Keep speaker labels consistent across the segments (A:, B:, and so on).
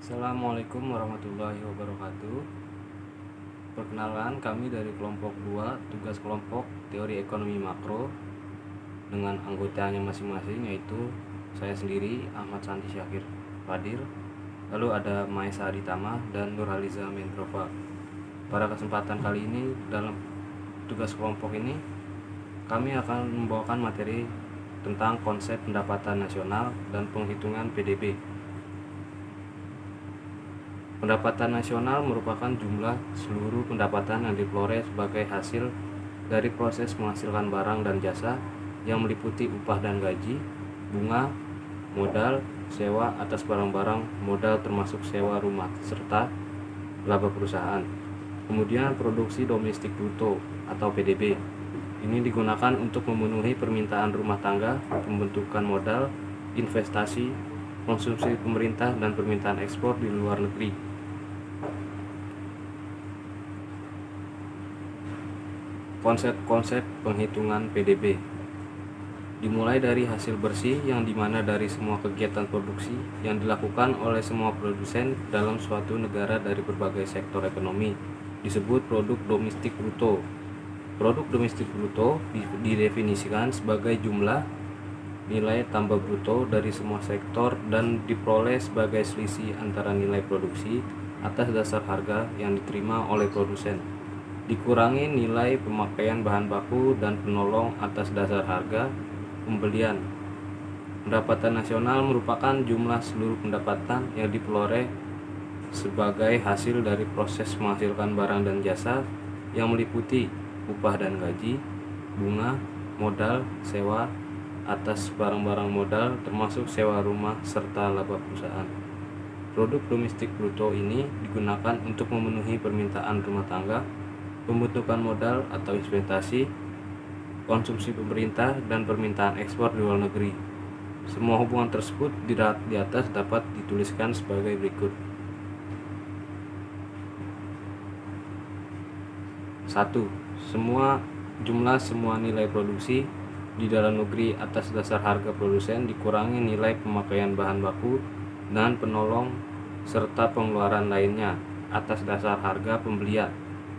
A: Assalamualaikum warahmatullahi wabarakatuh. Perkenalkan, kami dari kelompok 2, tugas kelompok teori ekonomi makro dengan anggotanya masing-masing, yaitu saya sendiri Ahmad Santi Syakir Fadir, lalu ada Maesa Aditama dan Nurhaliza Mendrova. Pada kesempatan kali ini, dalam tugas kelompok ini kami akan membawakan materi tentang konsep pendapatan nasional dan penghitungan PDB. Pendapatan nasional merupakan jumlah seluruh pendapatan yang diperoleh sebagai hasil dari proses menghasilkan barang dan jasa yang meliputi upah dan gaji, bunga, modal, sewa atas barang-barang, modal termasuk sewa rumah, serta laba perusahaan. Kemudian produksi domestik bruto atau PDB. Ini digunakan untuk memenuhi permintaan rumah tangga, pembentukan modal, investasi, konsumsi pemerintah, dan permintaan ekspor di luar negeri. Konsep-konsep penghitungan PDB dimulai dari hasil bersih, yang dimana dari semua kegiatan produksi yang dilakukan oleh semua produsen dalam suatu negara dari berbagai sektor ekonomi disebut produk domestik bruto. Produk domestik bruto didefinisikan sebagai jumlah nilai tambah bruto dari semua sektor dan diperoleh sebagai selisih antara nilai produksi atas dasar harga yang diterima oleh produsen dikurangi nilai pemakaian bahan baku dan penolong atas dasar harga pembelian. Pendapatan nasional merupakan jumlah seluruh pendapatan yang diperoleh sebagai hasil dari proses menghasilkan barang dan jasa yang meliputi upah dan gaji, bunga, modal, sewa atas barang-barang modal termasuk sewa rumah serta laba perusahaan. Produk domestik bruto ini digunakan untuk memenuhi permintaan rumah tangga, pembentukan modal atau investasi, konsumsi pemerintah, dan permintaan ekspor di luar negeri. Semua hubungan tersebut di atas dapat dituliskan sebagai berikut. 1. Semua nilai produksi di dalam negeri atas dasar harga produsen dikurangi nilai pemakaian bahan baku dan penolong serta pengeluaran lainnya atas dasar harga pembelian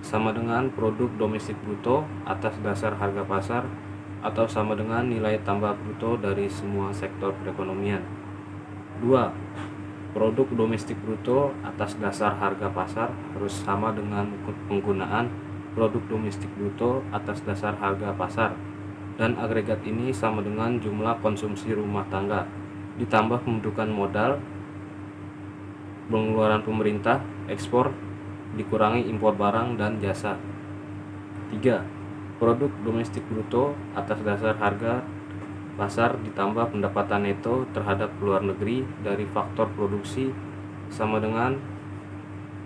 A: sama dengan produk domestik bruto atas dasar harga pasar atau sama dengan nilai tambah bruto dari semua sektor perekonomian. 2. Produk domestik bruto atas dasar harga pasar harus sama dengan penggunaan produk domestik bruto atas dasar harga pasar, dan agregat ini sama dengan jumlah konsumsi rumah tangga ditambah pembentukan modal, pengeluaran pemerintah, ekspor dikurangi impor barang dan jasa. 3. Produk domestik bruto atas dasar harga pasar ditambah pendapatan neto terhadap luar negeri dari faktor produksi sama dengan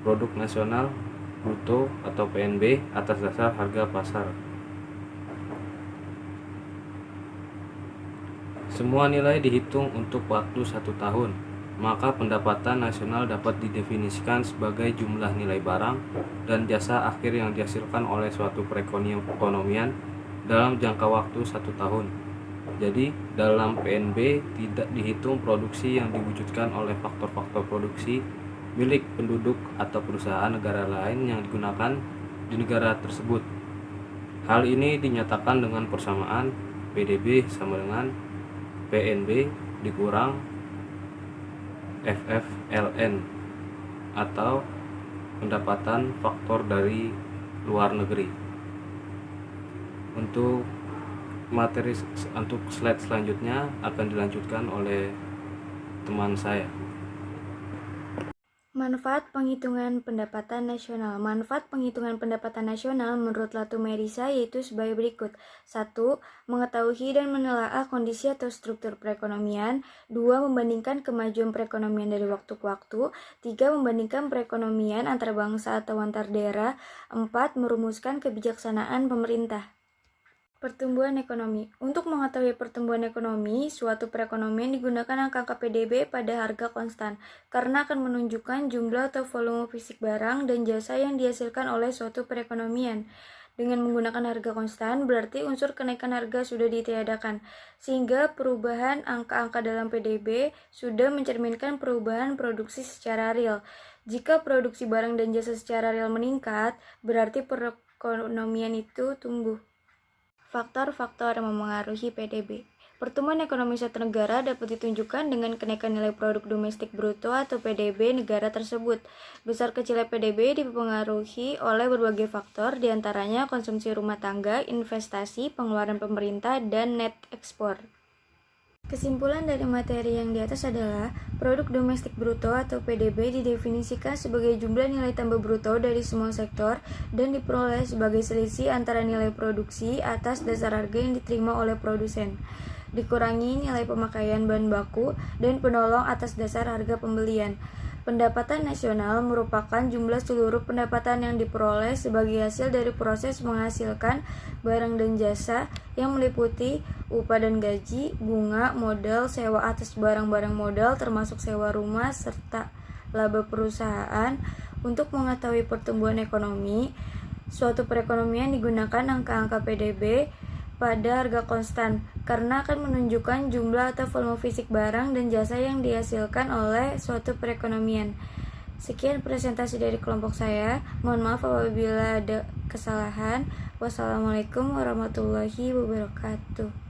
A: produk nasional bruto atau PNB atas dasar harga pasar. Semua nilai dihitung untuk waktu 1 tahun, maka pendapatan nasional dapat didefinisikan sebagai jumlah nilai barang dan jasa akhir yang dihasilkan oleh suatu perekonomian dalam jangka waktu 1 tahun. Jadi, dalam PNB tidak dihitung produksi yang diwujudkan oleh faktor-faktor produksi milik penduduk atau perusahaan negara lain yang digunakan di negara tersebut. Hal ini dinyatakan dengan persamaan PDB sama dengan PNB dikurang FFLN atau pendapatan faktor dari luar negeri. Untuk slide selanjutnya akan dilanjutkan oleh teman saya.
B: Manfaat penghitungan pendapatan nasional. Manfaat penghitungan pendapatan nasional menurut Latu Merisa yaitu sebagai berikut. 1. Mengetahui dan menelaah kondisi atau struktur perekonomian. 2. Membandingkan kemajuan perekonomian dari waktu ke waktu. 3. Membandingkan perekonomian antar bangsa atau antar daerah. 4. Merumuskan kebijaksanaan pemerintah. Pertumbuhan ekonomi. Untuk mengetahui pertumbuhan ekonomi, suatu perekonomian digunakan angka PDB pada harga konstan, karena akan menunjukkan jumlah atau volume fisik barang dan jasa yang dihasilkan oleh suatu perekonomian. Dengan menggunakan harga konstan, berarti unsur kenaikan harga sudah ditiadakan, sehingga perubahan angka-angka dalam PDB sudah mencerminkan perubahan produksi secara real. Jika produksi barang dan jasa secara real meningkat, berarti perekonomian itu tumbuh. Faktor-faktor yang memengaruhi PDB. Pertumbuhan ekonomi suatu negara dapat ditunjukkan dengan kenaikan nilai produk domestik bruto atau PDB negara tersebut. Besar kecilnya PDB dipengaruhi oleh berbagai faktor, diantaranya konsumsi rumah tangga, investasi, pengeluaran pemerintah, dan net ekspor. Kesimpulan dari materi yang di atas adalah produk domestik bruto atau PDB didefinisikan sebagai jumlah nilai tambah bruto dari semua sektor dan diperoleh sebagai selisih antara nilai produksi atas dasar harga yang diterima oleh produsen, dikurangi nilai pemakaian bahan baku dan penolong atas dasar harga pembelian. Pendapatan nasional merupakan jumlah seluruh pendapatan yang diperoleh sebagai hasil dari proses menghasilkan barang dan jasa yang meliputi upah dan gaji, bunga, modal, sewa atas barang-barang modal termasuk sewa rumah, serta laba perusahaan. Untuk mengetahui pertumbuhan ekonomi suatu perekonomian digunakan angka-angka PDB pada harga konstan karena akan menunjukkan jumlah atau volume fisik barang dan jasa yang dihasilkan oleh suatu perekonomian. Sekian presentasi dari kelompok saya. Mohon maaf apabila ada kesalahan. Wassalamualaikum warahmatullahi wabarakatuh.